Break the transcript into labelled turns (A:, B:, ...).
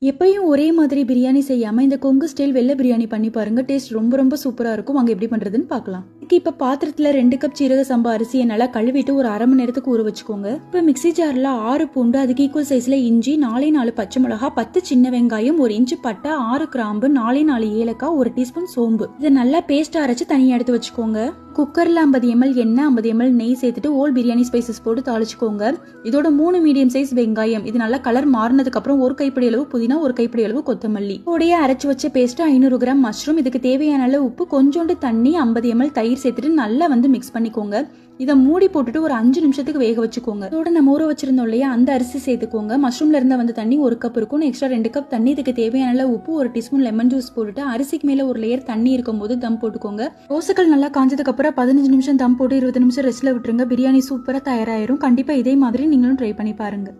A: எப்பயும் ஒரே மாதிரி பிரியாணி செய்யாம இந்த கொங்கு ஸ்டைல் வெள்ளை பிரியாணி பண்ணி பாருங்க. டேஸ்ட் ரொம்ப ரொம்ப சூப்பரா இருக்கும். வாங்க எப்படி பண்றதுன்னு பார்க்கலாம். இப்ப பாத்திரத்துல 2 கப் சீரக சம்பா அரிசியை நல்லா கழுவிட்டு ஒரு அரை மணி நேரத்துக்கு ஊற வச்சுக்கோங்க. இப்ப மிக்சி ஜார்ல 6 பூண்டு, அதுக்கு ஈக்குவல் சைஸ்ல இஞ்சி, 4 பச்சை மிளகா, 10 சின்ன வெங்காயம், 1 இன்ச்சு பட்டை, 6 கிராம்பு, 4 ஏலக்காய், 1 டீஸ்பூன் சோம்பு, இதை நல்லா பேஸ்ட் அரைச்சு தனியா எடுத்து வச்சுக்கோங்க. குக்கர்ல 50 ml எண்ணெய், 50 ml நெய் சேர்த்துட்டு ஓல் பிரியாணி ஸ்பைசஸ் போட்டு தாளிச்சுக்கோங்க. இதோட 3 மீடியம் சைஸ் வெங்காயம், இது நல்லா கலர் மாறினதுக்கு அப்புறம் 1 கைப்பிடி அளவு புதினா, 1 கைப்பிடி அளவு கொத்தமல்லி, கூடயே அரைச்சு வச்ச பேஸ்ட் 500 கிராம் மஷ்ரூம், இதுக்கு தேவையான அளவு உப்பு, கொஞ்சோண்டு தண்ணி, 50 ml தயிர் சேர்த்துட்டு நல்லா மிக்ஸ் பண்ணிக்கோங்க. இதை மூடி போட்டுட்டு ஒரு 5 நிமிஷத்துக்கு வேக வச்சுக்கோங்க. இதோட நம்ம ஊற வச்சிருந்தோம் இல்லையா, அந்த அரிசி சேர்த்துக்கோங்க. மஷ்ரூம்ல இருந்த வந்து தண்ணி 1 கப் இருக்கும். எக்ஸ்ட்ரா 2 கப் தண்ணி, இதுக்கு தேவையான அளவு உப்பு, 1 டீஸ்பூன் லெமன் ஜூஸ் போட்டுட்டு அரிசிக்கு மேல ஒரு லேயர் தண்ணி இருக்கும் போது தம் போட்டுக்கோங்க. தோசைகள் நல்லா காஞ்சதுக்கு அப்புறம் 15 நிமிஷம் தம் போட்டு 20 நிமிஷம் ரெஸ்ட்ல விட்டுருங்க. பிரியாணி சூப்பரா தயாராயிரும். கண்டிப்பா இதே மாதிரி நீங்களும் ட்ரை பண்ணி பாருங்க.